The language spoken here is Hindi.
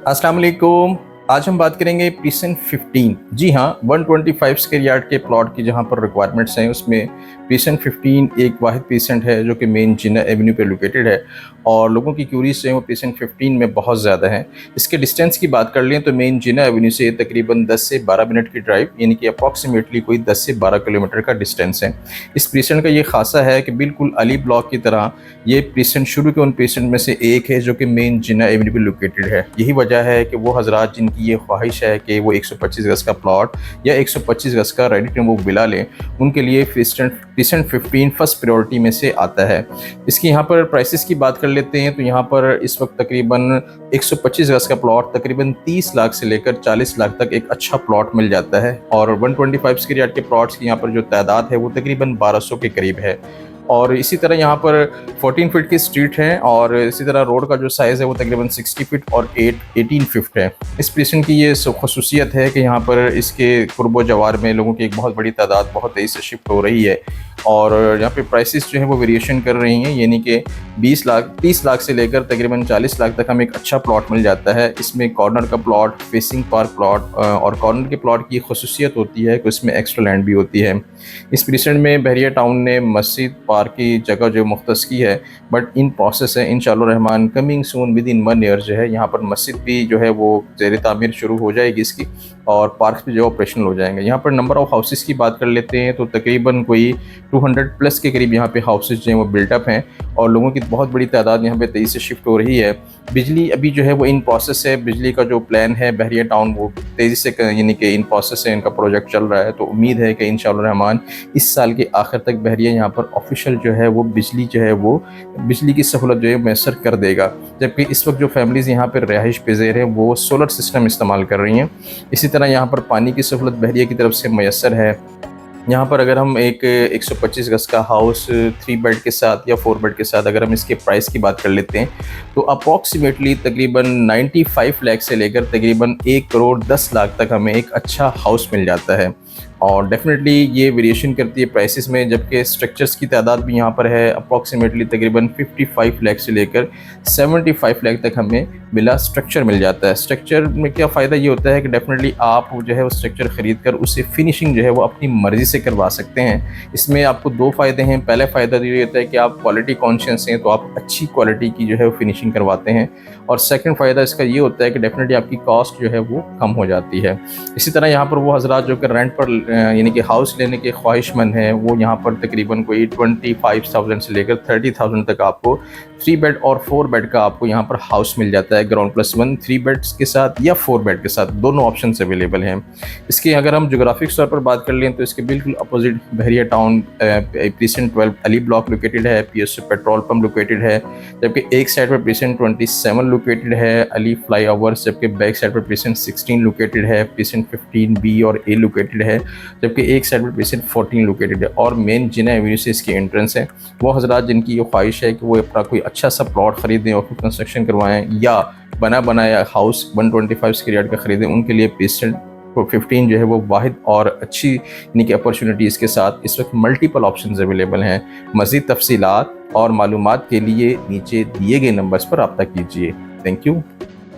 अस्सलाम वालेकुम। आज हम बात करेंगे पीसन 15। जी हाँ, 125 स्क्वायर यार्ड के प्लॉट की जहाँ पर रिक्वायरमेंट्स हैं उसमें पीसन 15 एक वाहिद पीसेंट है जो कि मेन जिन्ना एवेन्यू पे लोकेटेड है और लोगों की क्यूरीज जो है वो पीसन 15 में बहुत ज़्यादा है। इसके डिस्टेंस की बात कर लें तो मेन जिन्ना एवेन्यू से तकरीबन 10 से 12 मिनट की ड्राइव यानी कि अप्रॉक्सीमेटली कोई 10 से 12 किलोमीटर का डिस्टेंस है। इस पीसेंट का ये खासा है कि बिल्कुल अली ब्लॉक की तरह ये पीसेंट शुरू के उन पीसेंट में से एक है जो कि मेन जिन्ना एवेन्यू पे लोकेटेड है। यही वजह है कि वो हजरात जिनकी ये ख्वाहिश है कि वो 125 गज का प्लॉट या 125 गज का रेडी टू मूव विला लें, उनके लिए पीसेंट 15 फर्स्ट प्रायोरिटी में से आता है। इसकी यहाँ पर प्राइसेस की बात कर लेते हैं तो यहाँ पर इस वक्त तकरीबन 125 गज का प्लॉट तकरीबन 30 लाख से लेकर 40 लाख तक एक अच्छा प्लॉट मिल जाता है और 125 स्क्वायर यार्ड के प्लॉट्स की यहाँ पर जो तादाद है वो तकरीबन 1200 के करीब है। और इसी तरह यहाँ पर 14 फीट की स्ट्रीट है और इसी तरह रोड का जो साइज़ है वो तकरीबन 60 फीट और 18 फीट है। इस पीसेंट की ये खसूसियत है कि यहाँ पर इसके कुर्बो जवार में लोगों की एक बहुत बड़ी तादाद बहुत तेज़ी से शिफ्ट हो रही है और यहाँ पे प्राइसेस जो है वो वेरिएशन कर रही हैं, यानी कि 20 लाख 30 लाख से लेकर तकरीबन 40 लाख तक हमें एक अच्छा प्लॉट मिल जाता है। इसमें कॉर्नर का प्लॉट, फेसिंग पार्क प्लॉट और कॉर्नर के प्लॉट की खसूसियत होती है कि उसमें एक्स्ट्रा लैंड भी होती है। इस पीसेंट में बहरिया टाउन ने मस्जिद पार्क की जगह जो मुख्तस की है बट इन प्रोसेस है, इंशाअल्लाह Rahman coming soon with in 1 year जो है यहाँ पर मस्जिद भी जो है वो ज़ेर तामीर शुरू हो जाएगी इसकी और पार्क्स भी जो ऑपरेशनल हो जाएंगे। यहाँ पर नंबर ऑफ़ हाउसेस की बात कर लेते हैं तो तकरीबन कोई 200 प्लस के करीब यहाँ पे हाउसेस जो हैं वो बिल्टअप हैं और लोगों की बहुत बड़ी तादाद यहाँ पे तेज़ी से शिफ्ट हो रही है। बिजली अभी जो है वो इन प्रोसेस है, बिजली का जो प्लान है बहरिया टाउन वो तेज़ी से यानी कि इन प्रोसेस है, इनका प्रोजेक्ट चल रहा है। तो उम्मीद है कि इंशाअल्लाह रहमान इस साल के आखिर तक बहरिया यहाँ पर ऑफिशियल जो है वो बिजली जो है वो बिजली की सहूलत जो है मैसर कर देगा। जबकि इस वक्त जो फैमिलीज़ यहाँ पर रिहाइश पेज़ेर हैं वो सोलर सिस्टम इस्तेमाल कर रही हैं। इसी तरह यहाँ पर पानी की सहूलत बहरिया की तरफ से मैसर है। यहाँ पर अगर हम एक 125 गज का हाउस 3 बेड के साथ या 4 बेड के साथ अगर हम इसके प्राइस की बात कर लेते हैं तो अप्रॉक्सीमेटली तकरीबन 95 लाख से लेकर तकरीबन 1 करोड़ 10 लाख तक हमें एक अच्छा हाउस मिल जाता है और डेफिनेटली ये वेरिएशन करती है प्राइसेस में। जबकि स्ट्रक्चर्स की तादाद भी यहाँ पर है अप्रॉक्सीमेटली तकरीबन 55 लाख से लेकर 75 लाख तक हमें बिला स्ट्रक्चर मिल जाता है। स्ट्रक्चर में क्या फ़ायदा ये होता है कि डेफिनेटली आप जो है वो स्ट्रक्चर ख़रीद कर उसे फिनिशिंग जो है वो अपनी मर्ज़ी से करवा सकते हैं। इसमें आपको 2 फ़ायदे हैं। पहला फ़ायदा तो ये होता है कि आप क्वालिटी कॉन्शियस हैं तो आप अच्छी क्वालिटी की जो है वो फिनिशिंग करवाते हैं और सेकंड फ़ायदा इसका ये होता है कि डेफिनेटली आपकी कॉस्ट जो है वो कम हो जाती है। इसी तरह यहाँ पर वो हज़रात जो कि रेंट पर यानी कि हाउस लेने के ख्वाहिशमंद हैं वो यहाँ पर तकरीबन कोई 25,000 से लेकर 30,000 तक आपको 3 बेड और 4 बेड का आपको यहाँ पर हाउस मिल जाता है। ग्राउंड प्लस 1 3 बेड्स के साथ या 4 बेड के साथ दोनों ऑप्शन अवेलेबल हैं। इसके अगर हम जोग्राफिक्स तौर पर बात कर लें तो इसके बिल्कुल opposite Bahria town precinct 12 Ali block located है, PSO पेट्रोल पम्प लोकेटेड है। जबकि एक साइड पर पीसेंट 27 लोकेटेड है अली फ्लाई ओवर्स, जबकि बैक साइड पर पीसेंट 16 लोकेटेड है, पीसेंट 15B और A लोकेटेड है, जबकि एक साइड पर पीसेंट 14 लोकेटेड है और मेन जिन्ना एवेन्यू से इसकी एंट्रेंस है। वो हजरात जिनकी ये ख्वाहिश है कि वो अपना कोई अच्छा सा प्लॉट ख़रीदें और फिर कंस्ट्रक्शन करवाएं या बना बनाया हाउस 125 स्क्वायर यार्ड का ख़रीदें, उनके लिए पीसेंट 15 जो है वो वाहिद और अच्छी यानी कि अपॉर्चुनिटीज़ के साथ इस वक्त मल्टीपल ऑप्शंस अवेलेबल हैं। मज़ीद तफसीलात और मालूमात के लिए नीचे दिए गए नंबर्स पर रब्ता कीजिए। Thank you.